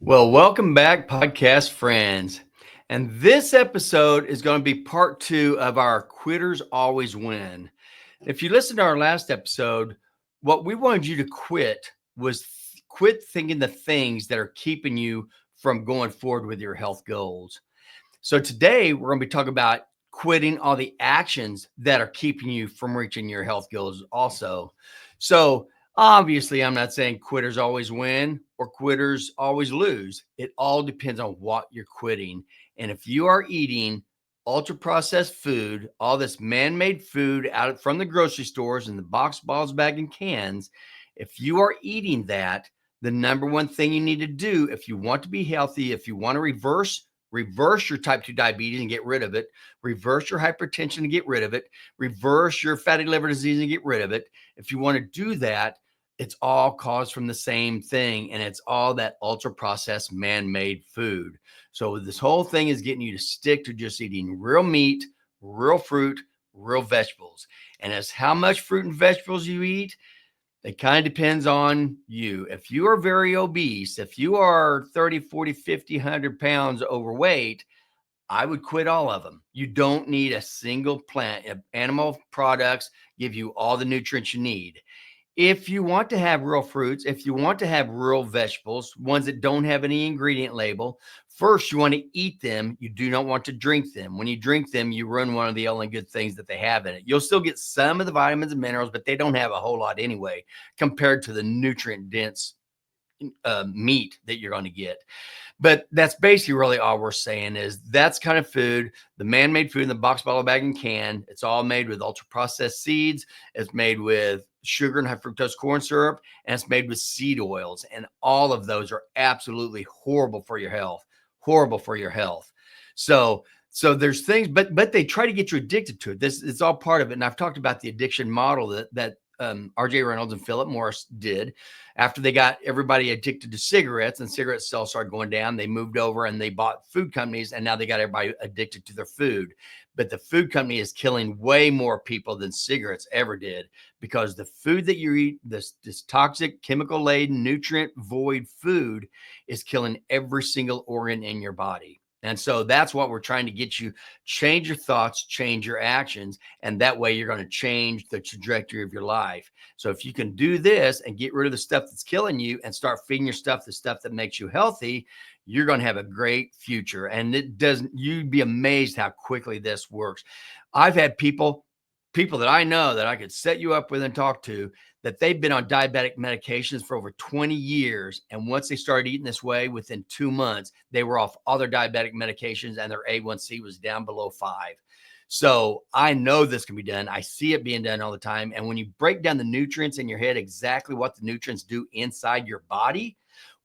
Well, welcome back, podcast friends. And this episode is going to be part two of our Quitters Always Win. If you listened to our last episode, what we wanted you to quit was quit thinking the things that are keeping you from going forward with your health goals. So today we're going to be talking about quitting all the actions that are keeping you from reaching your health goals also. So obviously I'm not saying quitters always win or quitters always lose. It all depends on what you're quitting. And if you are eating ultra processed food, all this man-made food out from the grocery stores in the box, bottles, bag, and cans, if you are eating that, the number one thing you need to do if you want to be healthy, if you want to reverse your type 2 diabetes and get rid of it, reverse your hypertension and get rid of it, reverse your fatty liver disease and get rid of it. If you want to do that, it's all caused from the same thing, and it's all that ultra processed man-made food. So this whole thing is getting you to stick to just eating real meat, real fruit, real vegetables. And as how much fruit and vegetables you eat, it kind of depends on you. If you are very obese, if you are 30, 40, 50, 100 pounds overweight, I would quit all of them. You don't need a single plant. Animal products give you all the nutrients you need. If you want to have real fruits, if you want to have real vegetables, ones that don't have any ingredient label, first you want to eat them. You do not want to drink them. When you drink them, you ruin one of the only good things that they have in it. You'll still get some of the vitamins and minerals, but they don't have a whole lot anyway compared to the nutrient dense meat that you're going to get. But that's basically really all we're saying is that's kind of food, the man-made food in the box, bottle, bag, and can. It's all made with ultra-processed seeds. It's made with sugar and high fructose corn syrup, and it's made with seed oils. And all of those are absolutely horrible for your health. Horrible for your health. So there's things, but they try to get you addicted to it. This it's all part of it. And I've talked about the addiction model that RJ Reynolds and Philip Morris did after they got everybody addicted to cigarettes and cigarette sales started going down. They moved over and they bought food companies, and now they got everybody addicted to their food. But the food company is killing way more people than cigarettes ever did, because the food that you eat, this toxic, chemical laden, nutrient void food, is killing every single organ in your body. And so that's what we're trying to get you. Change your thoughts, change your actions, and that way you're going to change the trajectory of your life. So if you can do this and get rid of the stuff that's killing you and start feeding your stuff the stuff that makes you healthy, you're going to have a great future. And you'd be amazed how quickly this works. I've had people that I know that I could set you up with and talk to, that they've been on diabetic medications for over 20 years. And once they started eating this way, within 2 months, they were off all their diabetic medications and their A1C was down below 5. So I know this can be done. I see it being done all the time. And when you break down the nutrients in your head, exactly what the nutrients do inside your body,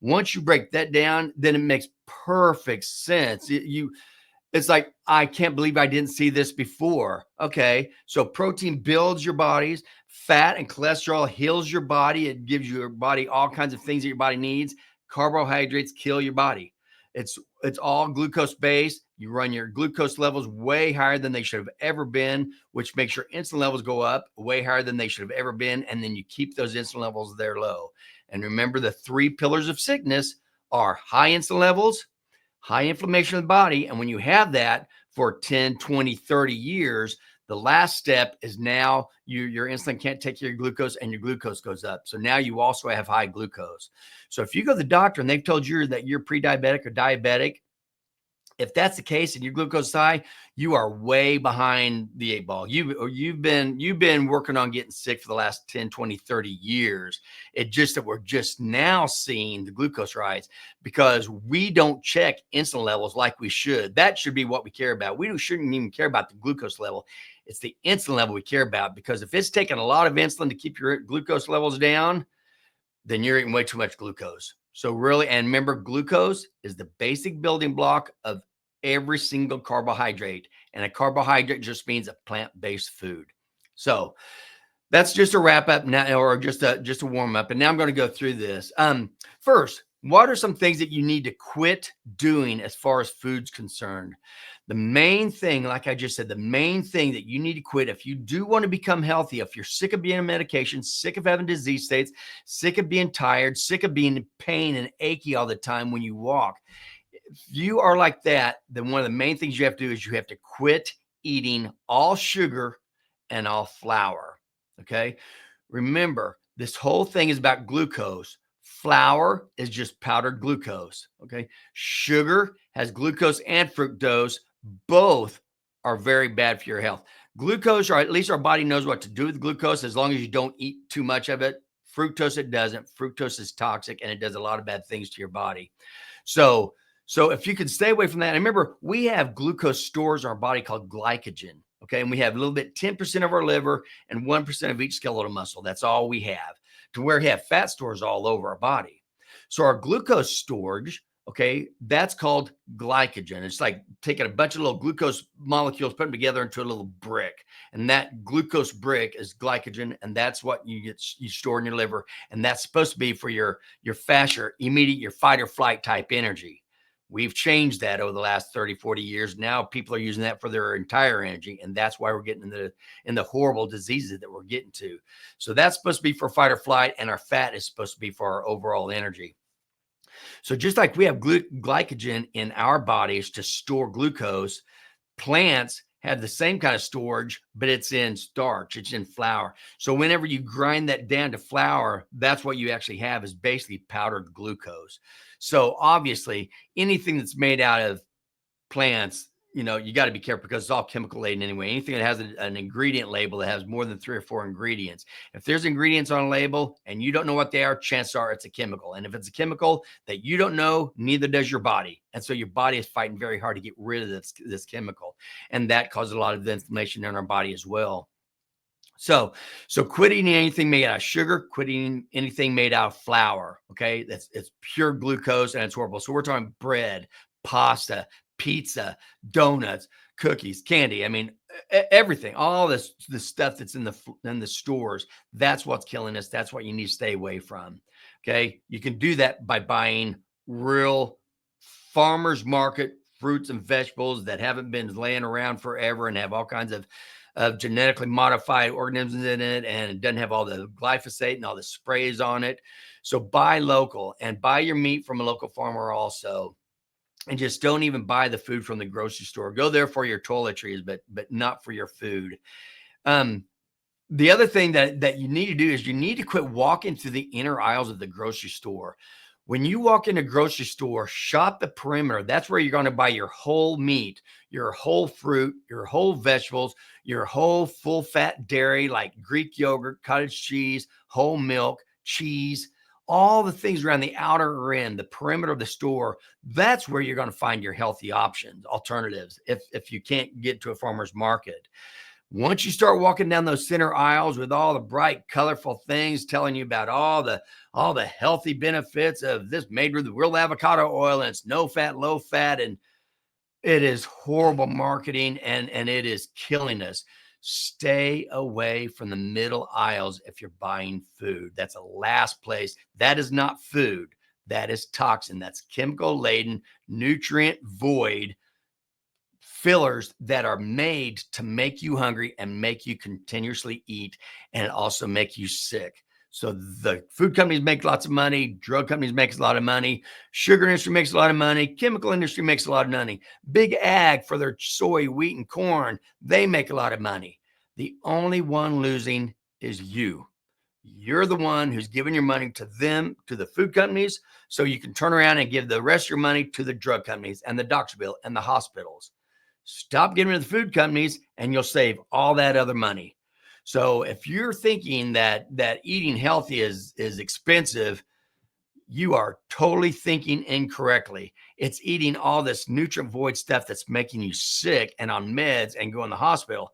once you break that down, then it makes perfect sense. It's like, I can't believe I didn't see this before. Okay. So protein builds your bodies, fat and cholesterol heals your body. It gives your body all kinds of things that your body needs. Carbohydrates kill your body. It's all glucose based. You run your glucose levels way higher than they should have ever been, which makes your insulin levels go up way higher than they should have ever been. And then you keep those insulin levels there low. And remember, the 3 pillars of sickness are high insulin levels, high inflammation of the body. And when you have that for 10, 20, 30 years, the last step is now your insulin can't take your glucose and your glucose goes up. So now you also have high glucose. So if you go to the doctor and they've told you that you're pre-diabetic or diabetic, if that's the case and your glucose is high, you are way behind the 8 ball. You've been working on getting sick for the last 10, 20, 30 years. It just that we're just now seeing the glucose rise because we don't check insulin levels like we should. That should be what we care about. We shouldn't even care about the glucose level. It's the insulin level we care about, because if it's taking a lot of insulin to keep your glucose levels down, then you're eating way too much glucose. So really, and remember, glucose is the basic building block of every single carbohydrate. And a carbohydrate just means a plant-based food. So that's just a wrap up now, or just a warm up. And now I'm going to go through this. First, what are some things that you need to quit doing as far as food's concerned? The main thing, like I just said, the main thing that you need to quit if you do want to become healthy, if you're sick of being on medication, sick of having disease states, sick of being tired, sick of being in pain and achy all the time when you walk, if you are like that, then one of the main things you have to do is you have to quit eating all sugar and all flour. Okay. Remember, this whole thing is about glucose. Flour is just powdered glucose. Okay. Sugar has glucose and fructose. Both are very bad for your health. Glucose, or at least our body knows what to do with glucose as long as you don't eat too much of it. Fructose, it doesn't. Fructose is toxic and it does a lot of bad things to your body. So, so if you can stay away from that, and remember, we have glucose stores in our body called glycogen. Okay. And we have a little bit, 10% of our liver and 1% of each skeletal muscle. That's all we have, to where we have fat stores all over our body. So our glucose storage, okay, that's called glycogen. It's like taking a bunch of little glucose molecules, put them together into a little brick. And that glucose brick is glycogen. And that's what you store in your liver. And that's supposed to be for your fast, your immediate, your fight or flight type energy. We've changed that over the last 30, 40 years. Now people are using that for their entire energy. And that's why we're getting in the horrible diseases that we're getting to. So that's supposed to be for fight or flight. And our fat is supposed to be for our overall energy. So just like we have glycogen in our bodies to store glucose, plants have the same kind of storage, but it's in starch, it's in flour. So whenever you grind that down to flour, that's what you actually have, is basically powdered glucose. So obviously anything that's made out of plants, you got to be careful because it's all chemical laden anyway. Anything that has an ingredient label that has more than 3 or 4 ingredients. If there's ingredients on a label and you don't know what they are, chances are it's a chemical. And if it's a chemical that you don't know, neither does your body. And so your body is fighting very hard to get rid of this chemical. And that causes a lot of inflammation in our body as well. So quit eating anything made out of sugar, quit eating anything made out of flour. Okay. It's pure glucose and it's horrible. So we're talking bread, pasta, pizza, donuts, cookies, candy. I mean, everything, all this stuff that's in the stores, that's what's killing us. That's what you need to stay away from. Okay. You can do that by buying real farmers market fruits and vegetables that haven't been laying around forever and have all kinds of genetically modified organisms in it, and it doesn't have all the glyphosate and all the sprays on it. So buy local and buy your meat from a local farmer also. And just don't even buy the food from the grocery store. Go there for your toiletries, but not for your food. The other thing that you need to do is you need to quit walking through the inner aisles of the grocery store. When you walk in a grocery store, shop the perimeter. That's where you're going to buy your whole meat, your whole fruit, your whole vegetables, your whole full fat dairy like Greek yogurt, cottage cheese, whole milk, cheese, all the things around the outer end, the perimeter of the store. That's where you're going to find your healthy options, alternatives, if you can't get to a farmer's market. Once you start walking down those center aisles with all the bright, colorful things telling you about all the healthy benefits of this made with real avocado oil, and it's no fat, low fat, and it is horrible marketing and it is killing us. Stay away from the middle aisles if you're buying food. That's the last place. That is not food. That is toxin. That's chemical laden, nutrient void fillers that are made to make you hungry and make you continuously eat, and also make you sick. So the food companies make lots of money, drug companies make a lot of money, sugar industry makes a lot of money, chemical industry makes a lot of money, big ag for their soy, wheat, and corn, they make a lot of money. The only one losing is you. You're the one who's giving your money to them, to the food companies, so you can turn around and give the rest of your money to the drug companies and the doctor bill and the hospitals. Stop giving to the food companies and you'll save all that other money. So if you're thinking that eating healthy is expensive, you are totally thinking incorrectly. It's eating all this nutrient void stuff that's making you sick and on meds and go in the hospital.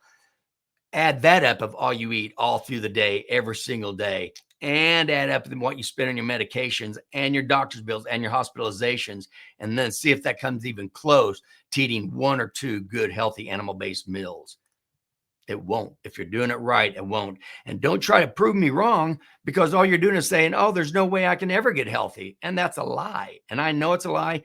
Add that up of all you eat all through the day, every single day, and add up what you spend on your medications and your doctor's bills and your hospitalizations, and then see if that comes even close to eating 1 or 2 good, healthy animal-based meals. It won't. If you're doing it right, it won't. And don't try to prove me wrong, because all you're doing is saying, oh, there's no way I can ever get healthy. And that's a lie. And I know it's a lie.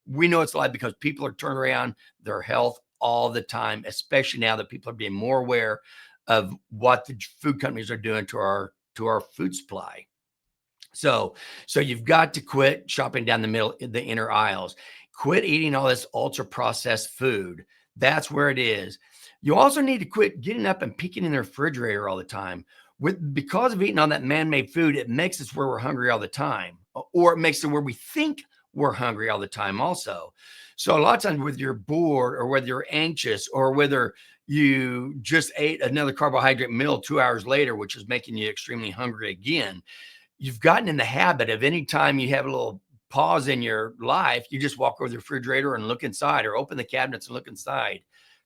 We know it's a lie because people are turning around their health all the time, especially now that people are being more aware of what the food companies are doing to our food supply. So you've got to quit shopping down the inner aisles. Quit eating all this ultra processed food. That's where it is. You also need to quit getting up and peeking in the refrigerator all the time. Because of eating all that man-made food, it makes us where we're hungry all the time, or it makes it where we think we're hungry all the time also. So a lot of times, whether you're bored or whether you're anxious or whether you just ate another carbohydrate meal 2 hours later, which is making you extremely hungry again, you've gotten in the habit of anytime you have a little pause in your life, you just walk over the refrigerator and look inside, or open the cabinets and look inside.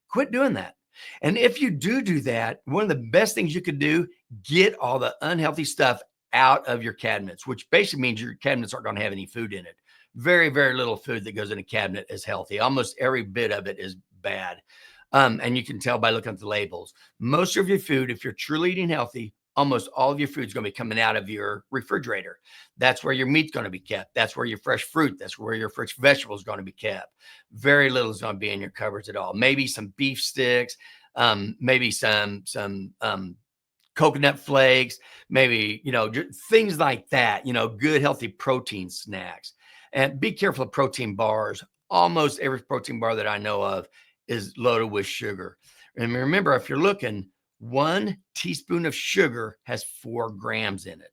Quit doing that. And if you do that, one of the best things you could do, get all the unhealthy stuff out of your cabinets, which basically means your cabinets aren't going to have any food in it. Very, very little food that goes in a cabinet is healthy. Almost every bit of it is bad. And you can tell by looking at the labels. Most of your food, if you're truly eating healthy, almost all of your food is going to be coming out of your refrigerator. That's where your meat's going to be kept. That's where your fresh fruit, that's where your fresh vegetables is going to be kept. Very little is going to be in your cupboards at all. Maybe some beef sticks, maybe some coconut flakes, maybe, things like that, good, healthy protein snacks. And be careful of protein bars. Almost every protein bar that I know of is loaded with sugar. And remember, if you're looking, 1 teaspoon of sugar has 4 grams in it.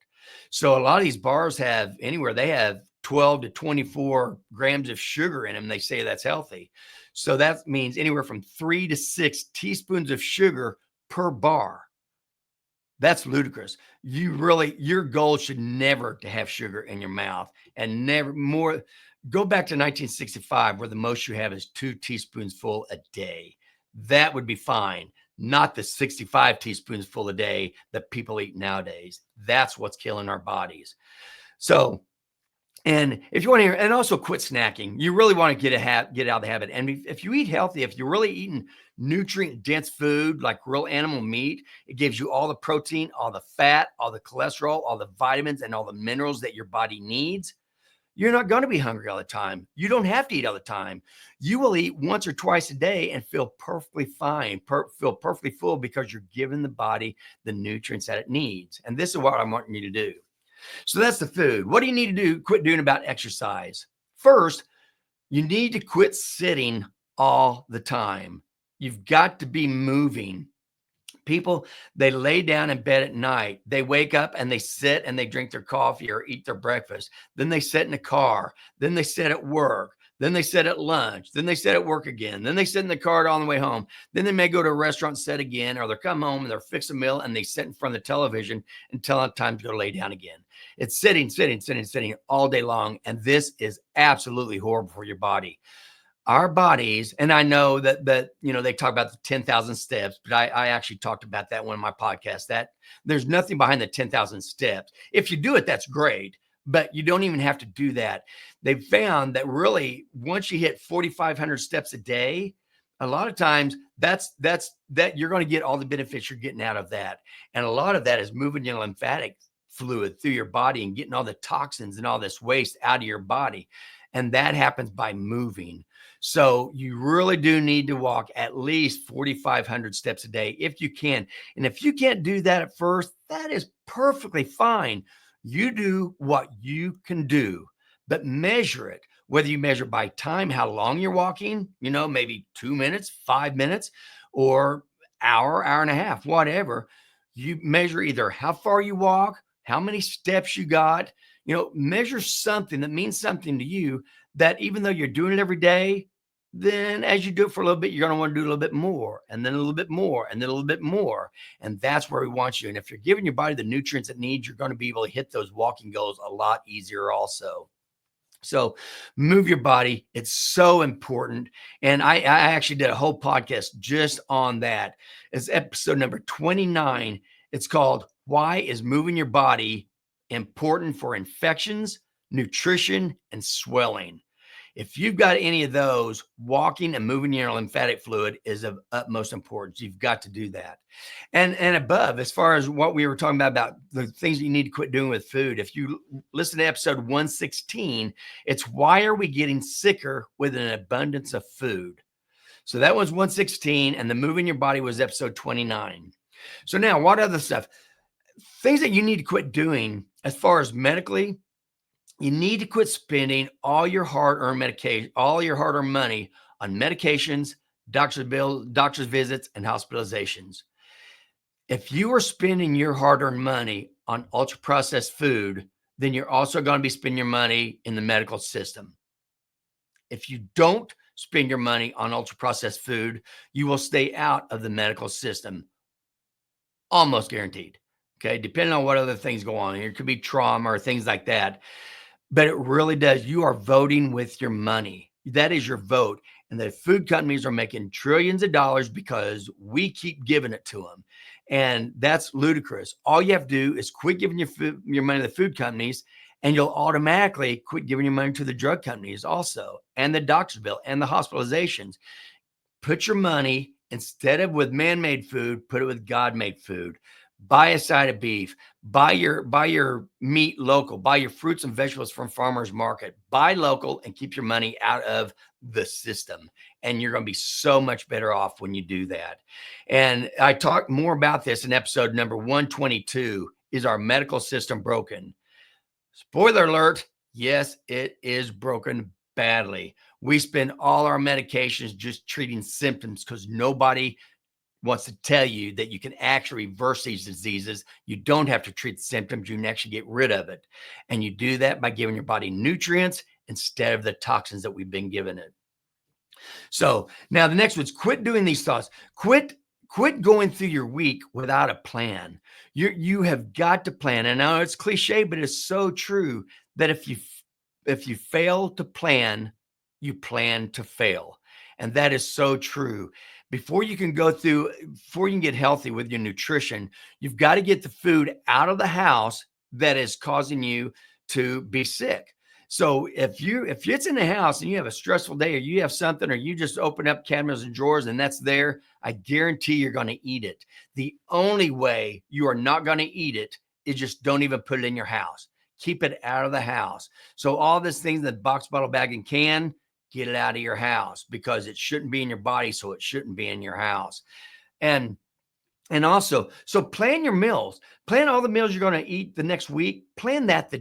So a lot of these bars they have 12 to 24 grams of sugar in them. They say that's healthy. So that means anywhere from 3 to 6 teaspoons of sugar per bar. That's ludicrous. Your goal should never to have sugar in your mouth, and never more. Go back to 1965, where the most you have is 2 teaspoons full a day. That would be fine. Not the 65 teaspoons full a day that people eat nowadays. That's what's killing our bodies. So, and if you want to hear, and also quit snacking. You really want to get out of the habit. And if you eat healthy, if you're really eating nutrient dense food like real animal meat, it gives you all the protein, all the fat, all the cholesterol, all the vitamins, and all the minerals that your body needs. You're not going to be hungry all the time. You don't have to eat all the time. You will eat once or twice a day and feel perfectly fine, feel perfectly full, because you're giving the body the nutrients that it needs. And this is what I'm wanting you to do. So that's the food. What do you need to do? Quit doing about exercise. First, you need to quit sitting all the time. You've got to be moving. People, they lay down in bed at night. They wake up and they sit and they drink their coffee or eat their breakfast. Then they sit in the car. Then they sit at work. Then they sit at lunch. Then they sit at work again. Then they sit in the car on the way home. Then they may go to a restaurant and sit again, or they come home and they're fix a meal and they sit in front of the television until it's time to go lay down again. It's sitting all day long. And this is absolutely horrible for your body. Our bodies, and I know that they talk about the 10,000 steps, but I actually talked about that one in my podcast, that there's nothing behind the 10,000 steps. If you do it, that's great, but you don't even have to do that. They've found that really, once you hit 4,500 steps a day, a lot of times that's you're going to get all the benefits you're getting out of that. And a lot of that is moving your lymphatic fluid through your body and getting all the toxins and all this waste out of your body. And that happens by moving. So you really do need to walk at least 4,500 steps a day if you can. And if you can't do that at first, that is perfectly fine. You do what you can do, but measure it. Whether you measure by time, how long you're walking, maybe 2 minutes, 5 minutes, or hour and a half, whatever. You measure either how far you walk, how many steps you got. Measure something that means something to you, that even though you're doing it every day, then as you do it for a little bit, you're going to want to do a little bit more, and then a little bit more, and then a little bit more. And that's where we want you. And if you're giving your body the nutrients it needs, you're going to be able to hit those walking goals a lot easier also. So move your body. It's so important. And I actually did a whole podcast just on that. It's episode number 29. It's called "Why is Moving Your Body Important for Infections, Nutrition, and Swelling?" If you've got any of those, walking and moving your lymphatic fluid is of utmost importance. You've got to do that. And above, as far as what we were talking about the things you need to quit doing with food, if you listen to episode 116, it's why are we getting sicker with an abundance of food? So that was 116, and the moving your body was episode 29. So now, what other stuff? Things that you need to quit doing as far as medically, you need to quit spending all your hard-earned medication, all your hard-earned money on medications, doctor's bills, doctor's visits, and hospitalizations. If you are spending your hard-earned money on ultra-processed food, then you're also going to be spending your money in the medical system. If you don't spend your money on ultra-processed food, you will stay out of the medical system. Almost guaranteed. Okay. Depending on what other things go on. It could be trauma or things like that. But it really does. You are voting with your money. That is your vote. And the food companies are making trillions of dollars because we keep giving it to them. And that's ludicrous. All you have to do is quit giving your money to the food companies, and you'll automatically quit giving your money to the drug companies also, and the doctor's bill and the hospitalizations. Put your money, instead of with man-made food, put it with God-made food. Buy a side of beef, buy your meat local, buy your fruits and vegetables from farmers market, buy local, and keep your money out of the system. And you're going to be so much better off when you do that. And I talked more about this in episode number 122, is our medical system broken? Spoiler alert. Yes, it is broken badly. We spend all our medications just treating symptoms because nobody wants to tell you that you can actually reverse these diseases. You don't have to treat the symptoms. You can actually get rid of it. And you do that by giving your body nutrients instead of the toxins that we've been giving it. So now the next one's quit doing these thoughts. Quit going through your week without a plan. You have got to plan. And I know it's cliche, but it's so true that if you fail to plan, you plan to fail. And that is so true. Before you can get healthy with your nutrition, you've got to get the food out of the house that is causing you to be sick. So if it's in the house and you have a stressful day, or you have something, or you just open up cabinets and drawers and that's there, I guarantee you're going to eat it. The only way you are not going to eat it is just don't even put it in your house. Keep it out of the house. So all these things in the box, bottle, bag, and can, get it out of your house, because it shouldn't be in your body. So it shouldn't be in your house. And also, so plan your meals, plan all the meals you're going to eat the next week. Plan that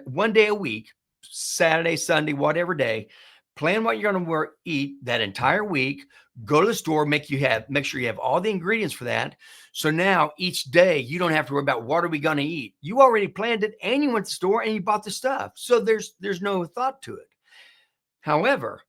one day a week, Saturday, Sunday, whatever day. Plan what you're going to eat that entire week. Go to the store, make sure you have all the ingredients for that. So now each day you don't have to worry about what are we going to eat. You already planned it, and you went to the store and you bought the stuff. So there's no thought to it. However,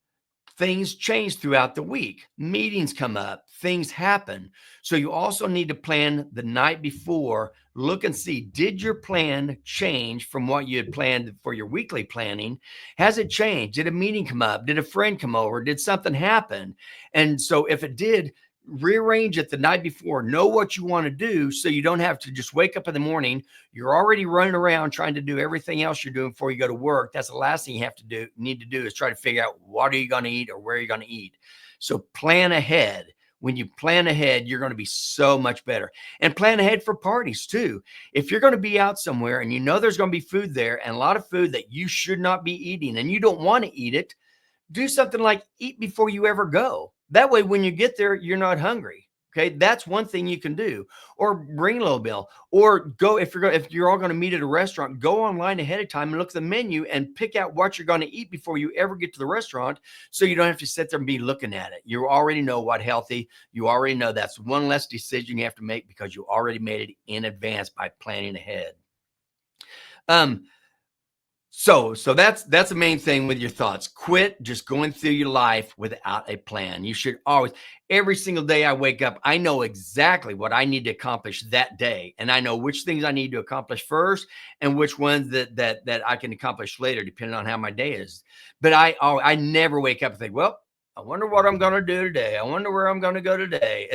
things change throughout the week. Meetings come up, things happen. So you also need to plan the night before. Look and see, did your plan change from what you had planned for your weekly planning? Has it changed? Did a meeting come up? Did a friend come over? Did something happen? And so if it did, rearrange it the night before. Know what you want to do so you don't have to just wake up in the morning. You're already running around trying to do everything else you're doing before you go to work. That's the last thing you need to do is try to figure out what are you going to eat or where are you going to eat. So plan ahead. When you plan ahead, you're going to be so much better. And plan ahead for parties too. If you're going to be out somewhere and you know there's going to be food there, and a lot of food that you should not be eating and you don't want to eat it, do something like eat before you ever go. That way, when you get there, you're not hungry. Okay, that's one thing you can do. Or bring a little bill, or go if you're all going to meet at a restaurant, go online ahead of time and look at the menu and pick out what you're going to eat before you ever get to the restaurant, so you don't have to sit there and be looking at it. You already know what healthy. You already know that's one less decision you have to make because you already made it in advance by planning ahead. So that's the main thing with your thoughts. Quit just going through your life without a plan. You should always, every single day I wake up, I know exactly what I need to accomplish that day. And I know which things I need to accomplish first and which ones that I can accomplish later, depending on how my day is. But I never wake up and think, well, I wonder what I'm going to do today. I wonder where I'm going to go today.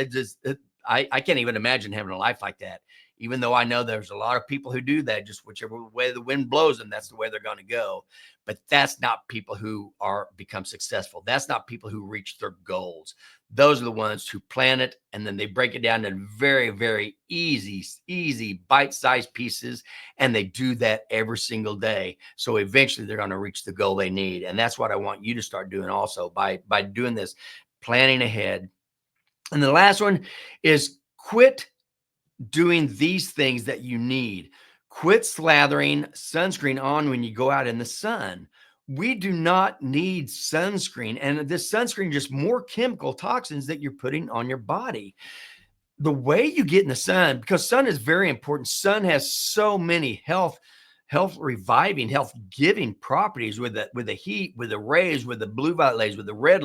I can't even imagine having a life like that. even though I know there's a lot of people who do that, just whichever way the wind blows them, that's the way they're going to go. But that's not people who become successful. That's not people who reach their goals. Those are the ones who plan it, and then they break it down in very, very easy bite-sized pieces, and they do that every single day. So eventually they're going to reach the goal they need. And that's what I want you to start doing also by doing this, planning ahead. And the last one is quit doing these things that you need. Quit slathering sunscreen on when you go out in the sun. We do not need sunscreen. And this sunscreen is just more chemical toxins that you're putting on your body. The way you get in the sun, because sun is very important. Sun has so many health reviving, health giving properties with the heat, with the rays, with the blue violet rays, with the red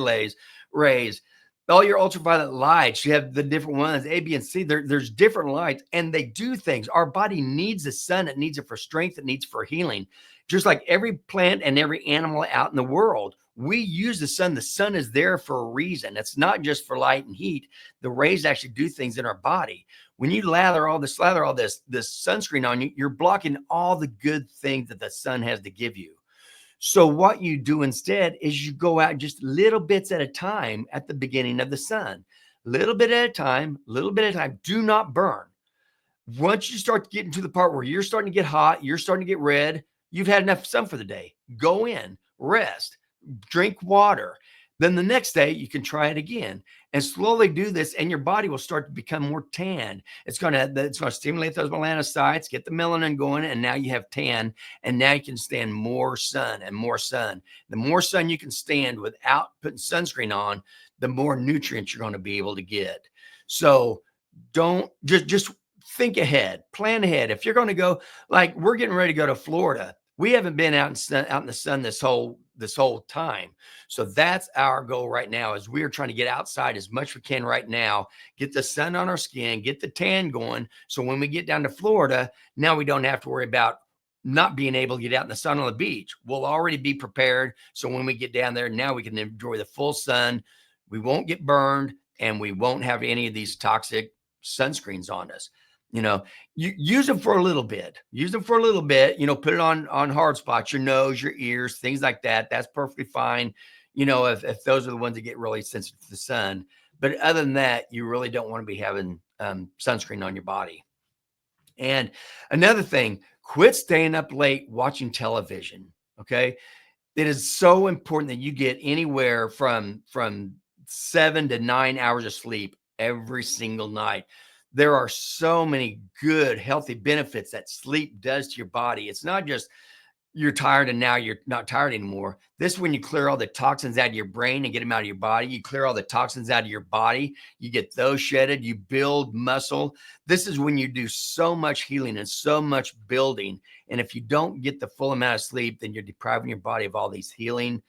rays, all your ultraviolet lights. You have the different ones, A, B, and C. There's different lights, and they do things. Our body needs the sun. It needs it for strength. It needs for healing. Just like every plant and every animal out in the world, we use the sun. The sun is there for a reason. It's not just for light and heat. The rays actually do things in our body. When you slather all this sunscreen on you, you're blocking all the good things that the sun has to give you. So what you do instead is you go out just little bits at a time at the beginning of the sun, little bit at a time, little bit at a time. Do not burn. Once you start getting to the part where you're starting to get hot, you're starting to get red, you've had enough sun for the day. Go in, rest, drink water. Then the next day you can try it again and slowly do this, and your body will start to become more tan. It's going to stimulate those melanocytes, get the melanin going, and now you have tan, and now you can stand more sun and more sun. The more sun you can stand without putting sunscreen on, the more nutrients you're going to be able to get. So don't just think ahead, plan ahead. If you're going to go, like we're getting ready to go to Florida, we haven't been out in the sun this whole time. So that's our goal right now, is we're trying to get outside as much as we can right now, get the sun on our skin, get the tan going. So when we get down to Florida, now we don't have to worry about not being able to get out in the sun on the beach. We'll already be prepared. So when we get down there, now we can enjoy the full sun. We won't get burned, and we won't have any of these toxic sunscreens on us. You use them for a little bit, put it on hard spots, your nose, your ears, things like that. That's perfectly fine. If those are the ones that get really sensitive to the sun. But other than that, you really don't want to be having sunscreen on your body. And another thing, quit staying up late watching television. Okay. It is so important that you get anywhere from 7 to 9 hours of sleep every single night. There are so many good, healthy benefits that sleep does to your body. It's not just you're tired and now you're not tired anymore. This is when you clear all the toxins out of your brain and get them out of your body. You clear all the toxins out of your body. You get those shedded. You build muscle. This is when you do so much healing and so much building. And if you don't get the full amount of sleep, then you're depriving your body of all these healing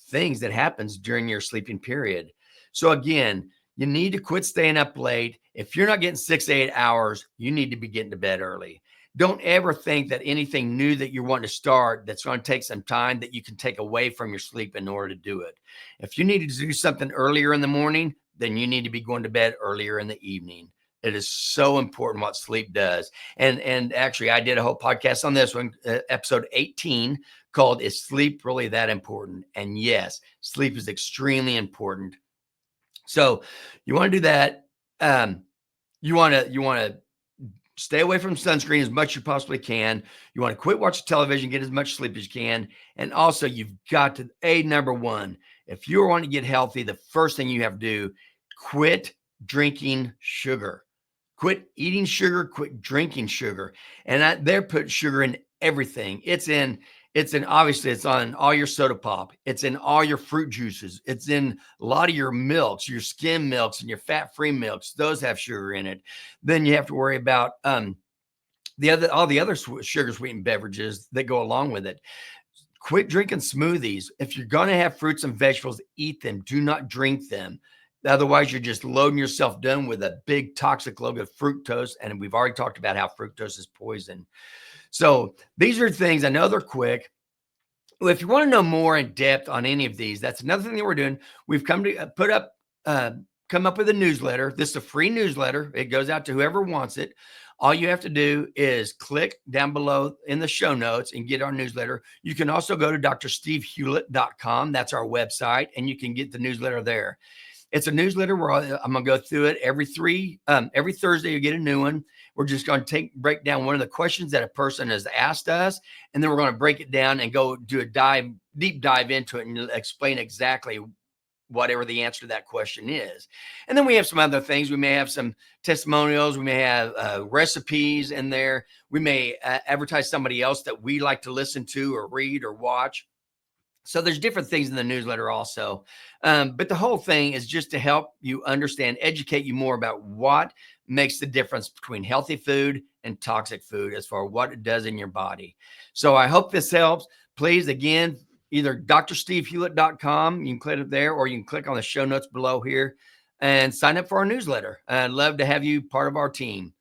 things that happens during your sleeping period. So again, you need to quit staying up late. If you're not getting 6 to 8 hours, you need to be getting to bed early. Don't ever think that anything new that you want to start that's going to take some time that you can take away from your sleep in order to do it. If you need to do something earlier in the morning, then you need to be going to bed earlier in the evening. It is so important what sleep does. And actually, I did a whole podcast on this one, episode 18, called "Is Sleep Really That Important?" And yes, sleep is extremely important. So you want to do that. You want to stay away from sunscreen as much as you possibly can. You want to quit watching television, get as much sleep as you can. And also you've got to, number one, if you want to get healthy, the first thing you have to do, quit drinking sugar. Quit eating sugar, quit drinking sugar. And they're putting sugar in everything. Obviously it's on all your soda pop. It's in all your fruit juices. It's in a lot of your milks, your skim milks and your fat-free milks. Those have sugar in it. Then you have to worry about all the other sugar sweetened beverages that go along with it. Quit drinking smoothies. If you're going to have fruits and vegetables, eat them. Do not drink them. Otherwise, you're just loading yourself down with a big toxic load of fructose. And we've already talked about how fructose is poison. So these are things, I know they're quick. Well, if you want to know more in depth on any of these, that's another thing that we're doing. We've come up with a newsletter. This is a free newsletter. It goes out to whoever wants it All you have to do is click down below in the show notes and get our newsletter. You can also go to drstevehewlett.com. That's our website, and you can get the newsletter there. It's a newsletter where I'm going to go through it every Thursday. You get a new one. We're just going to break down one of the questions that a person has asked us, and then we're going to break it down and go do a deep dive into it and explain exactly whatever the answer to that question is. And then we have some other things. We may have some testimonials. We may have recipes in there. We may advertise somebody else that we like to listen to or read or watch. So there's different things in the newsletter also. But the whole thing is just to help you understand, educate you more about what makes the difference between healthy food and toxic food as far as what it does in your body. So I hope this helps. Please, again, either drstevehewlett.com, you can click it there, or you can click on the show notes below here and sign up for our newsletter. I'd love to have you part of our team.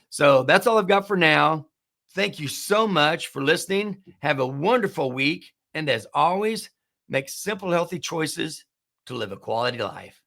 So that's all I've got for now. Thank you so much for listening. Have a wonderful week. And as always, make simple, healthy choices to live a quality life.